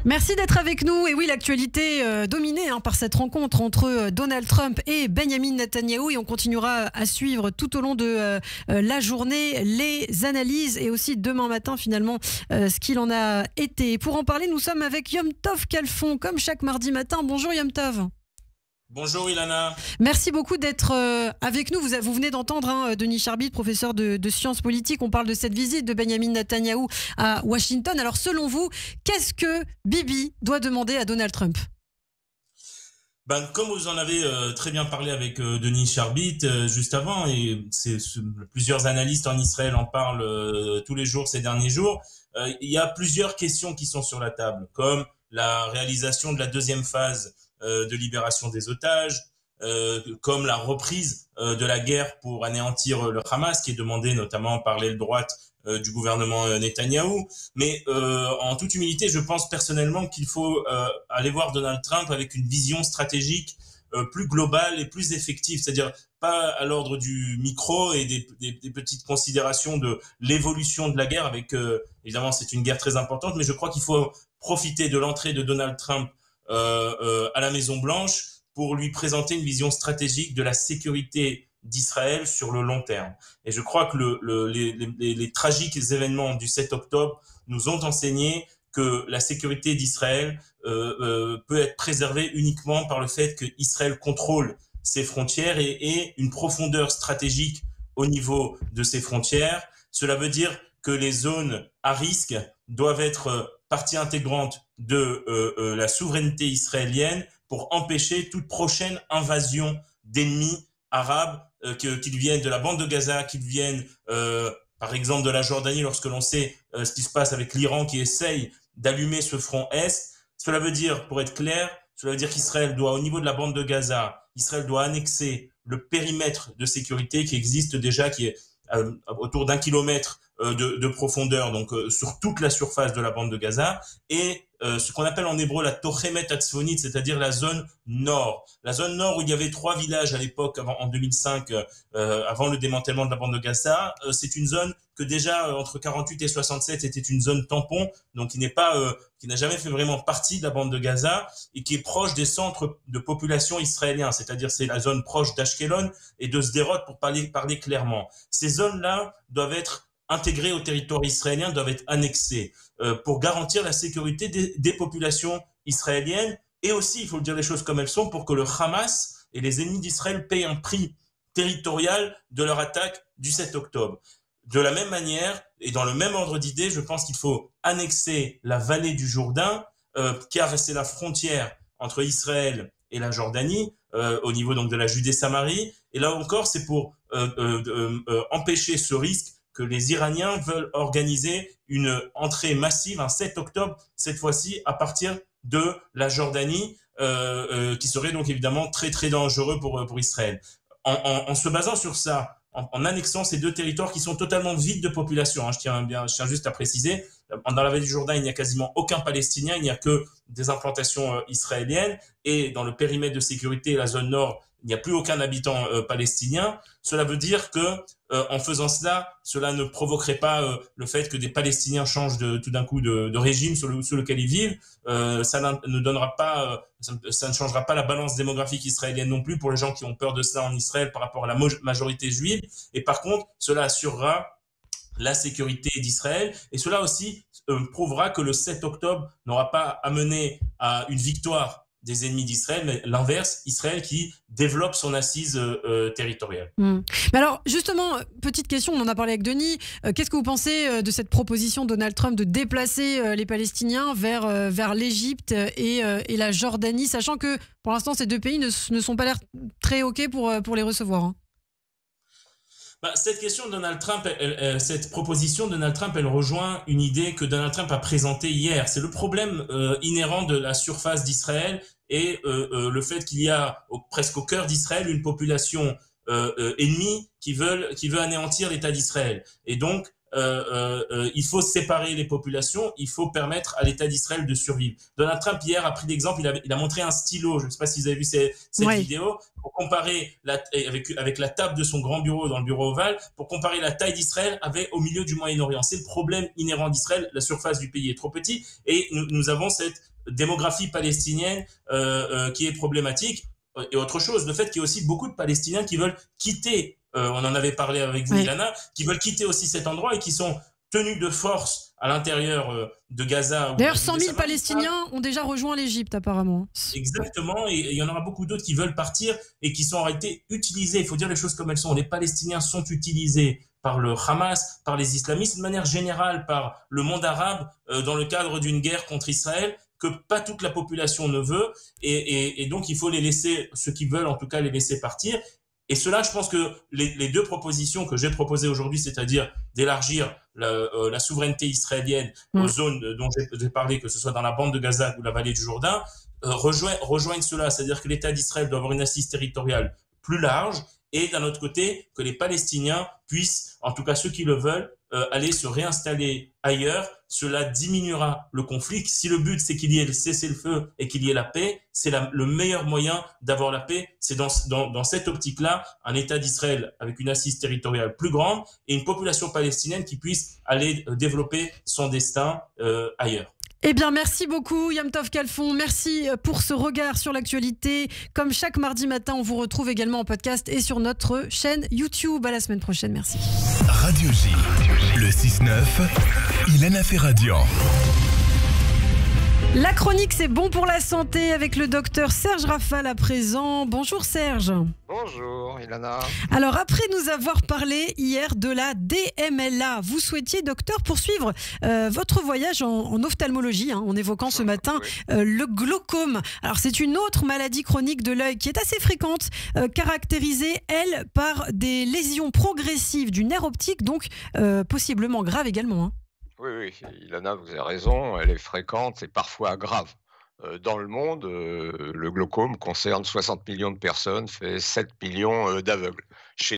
Merci d'être avec nous. Et oui, l'actualité dominée par cette rencontre entre Donald Trump et Benjamin Netanyahou. Et on continuera à suivre tout au long de la journée les analyses et aussi demain matin finalement ce qu'il en a été. Pour en parler, nous sommes avec Yom Tov Kalfon, comme chaque mardi matin. Bonjour Yom Tov. Bonjour Ilana. Merci beaucoup d'être avec nous. Vous venez d'entendre Denis Charbit, professeur de sciences politiques. On parle de cette visite de Benjamin Netanyahou à Washington. Alors selon vous, qu'est-ce que Bibi doit demander à Donald Trump ? Comme vous en avez très bien parlé avec Denis Charbit juste avant, et plusieurs analystes en Israël en parlent tous les jours ces derniers jours, il y a plusieurs questions qui sont sur la table, comme la réalisation de la deuxième phase de libération des otages, comme la reprise de la guerre pour anéantir le Hamas, qui est demandé notamment par l'aile droite du gouvernement Netanyahou. Mais en toute humilité, je pense personnellement qu'il faut aller voir Donald Trump avec une vision stratégique plus globale et plus effective, c'est-à-dire pas à l'ordre du micro et des petites considérations de l'évolution de la guerre. Avec évidemment, c'est une guerre très importante, mais je crois qu'il faut profiter de l'entrée de Donald Trump à la Maison-Blanche pour lui présenter une vision stratégique de la sécurité d'Israël sur le long terme. Et je crois que les tragiques événements du 7 octobre nous ont enseigné que la sécurité d'Israël peut être préservée uniquement par le fait qu'Israël contrôle ses frontières et une profondeur stratégique au niveau de ses frontières. Cela veut dire que les zones à risque doivent être partie intégrante de la souveraineté israélienne pour empêcher toute prochaine invasion d'ennemis arabes, qu'ils viennent de la bande de Gaza, qu'ils viennent par exemple de la Jordanie, lorsque l'on sait ce qui se passe avec l'Iran qui essaye d'allumer ce front Est. Cela veut dire, pour être clair, cela veut dire qu'Israël doit, au niveau de la bande de Gaza, Israël doit annexer le périmètre de sécurité qui existe déjà, qui est autour d'1 kilomètre de profondeur, donc sur toute la surface de la bande de Gaza, et ce qu'on appelle en hébreu la Tochemet Atzfonit, c'est-à-dire la zone nord. La zone nord où il y avait 3 villages à l'époque, en 2005, avant le démantèlement de la bande de Gaza. C'est une zone que déjà, entre 48 et 67, était une zone tampon, donc qui n'a jamais fait vraiment partie de la bande de Gaza, et qui est proche des centres de population israéliens, c'est-à-dire c'est la zone proche d'Ashkelon et de Sderot, pour parler clairement. Ces zones-là doivent être intégrées au territoire israélien, doivent être annexées pour garantir la sécurité des populations israéliennes, et aussi, il faut dire les choses comme elles sont, pour que le Hamas et les ennemis d'Israël payent un prix territorial de leur attaque du 7 octobre. De la même manière, et dans le même ordre d'idée, je pense qu'il faut annexer la vallée du Jourdain, car c'est la frontière entre Israël et la Jordanie, au niveau donc de la Judée-Samarie, et là encore, c'est pour empêcher ce risque que les Iraniens veulent organiser une entrée massive, un 7 octobre, cette fois-ci à partir de la Jordanie, qui serait donc évidemment très très dangereux pour Israël. En se basant sur ça, en annexant ces deux territoires qui sont totalement vides de population, je tiens juste à préciser, dans la vallée du Jourdain, il n'y a quasiment aucun Palestinien, il n'y a que des implantations israéliennes, et dans le périmètre de sécurité, la zone nord, il n'y a plus aucun habitant palestinien. Cela veut dire que en faisant cela ne provoquerait pas le fait que des Palestiniens changent tout d'un coup de régime sous lequel ils vivent. Ça ne changera pas la balance démographique israélienne non plus pour les gens qui ont peur de ça en Israël par rapport à la majorité juive. Et par contre, cela assurera la sécurité d'Israël, et cela aussi prouvera que le 7 octobre n'aura pas amené à une victoire des ennemis d'Israël, mais l'inverse, Israël qui développe son assise territoriale. Mais alors, justement, petite question, on en a parlé avec Denis. Qu'est-ce que vous pensez de cette proposition de Donald Trump de déplacer les Palestiniens vers l'Égypte et la Jordanie, sachant que pour l'instant, ces deux pays ne sont pas l'air très OK pour les recevoir, Cette question de Donald Trump, cette proposition de Donald Trump, elle rejoint une idée que Donald Trump a présentée hier. C'est le problème inhérent de la surface d'Israël et le fait qu'il y a presque au cœur d'Israël une population ennemie qui veut anéantir l'État d'Israël. Et donc, il faut séparer les populations, il faut permettre à l'État d'Israël de survivre. Donald Trump, hier, a pris l'exemple, il a montré un stylo, je ne sais pas si vous avez vu cette vidéo, pour comparer avec la table de son grand bureau dans le bureau ovale, pour comparer la taille d'Israël au milieu du Moyen-Orient. C'est le problème inhérent d'Israël, la surface du pays est trop petite, et nous avons cette démographie palestinienne qui est problématique. Et autre chose, le fait qu'il y ait aussi beaucoup de Palestiniens qui veulent quitter, on en avait parlé avec vous, Ilana, qui veulent quitter aussi cet endroit et qui sont tenus de force à l'intérieur de Gaza. D'ailleurs, 100 000 Palestiniens ont déjà rejoint l'Égypte, apparemment. Exactement, et il y en aura beaucoup d'autres qui veulent partir et qui sont en réalité utilisés. Il faut dire les choses comme elles sont. Les Palestiniens sont utilisés par le Hamas, par les islamistes, de manière générale par le monde arabe, dans le cadre d'une guerre contre Israël, que pas toute la population ne veut, et donc il faut les laisser, ceux qui veulent en tout cas, les laisser partir. Et cela, je pense que les deux propositions que j'ai proposées aujourd'hui, c'est-à-dire d'élargir la souveraineté israélienne aux zones dont j'ai parlé, que ce soit dans la bande de Gaza ou la vallée du Jourdain, rejoignent cela, c'est-à-dire que l'État d'Israël doit avoir une assise territoriale plus large, et d'un autre côté, que les Palestiniens puissent, en tout cas ceux qui le veulent, aller se réinstaller ailleurs. Cela diminuera le conflit. Si le but, c'est qu'il y ait le cessez-le-feu et qu'il y ait la paix, c'est le meilleur moyen d'avoir la paix. C'est dans cette optique-là, un État d'Israël avec une assise territoriale plus grande et une population palestinienne qui puisse aller développer son destin ailleurs. Eh bien, merci beaucoup, Yom Tov Khalfon. Merci pour ce regard sur l'actualité. Comme chaque mardi matin, on vous retrouve également en podcast et sur notre chaîne YouTube. À la semaine prochaine. Merci. Radio J, le 6-9, Ilana Ferradian. La chronique, c'est bon pour la santé avec le docteur Serge Rafal à présent. Bonjour Serge. Bonjour Ilana. Alors après nous avoir parlé hier de la DMLA, vous souhaitiez docteur poursuivre votre voyage en ophtalmologie en évoquant ce matin le glaucome. Alors c'est une autre maladie chronique de l'œil qui est assez fréquente, caractérisée elle par des lésions progressives du nerf optique, donc possiblement grave également. Oui, Ilana, vous avez raison, elle est fréquente et parfois grave. Dans le monde, le glaucome concerne 60 millions de personnes, fait 7 millions d'aveugles. Chez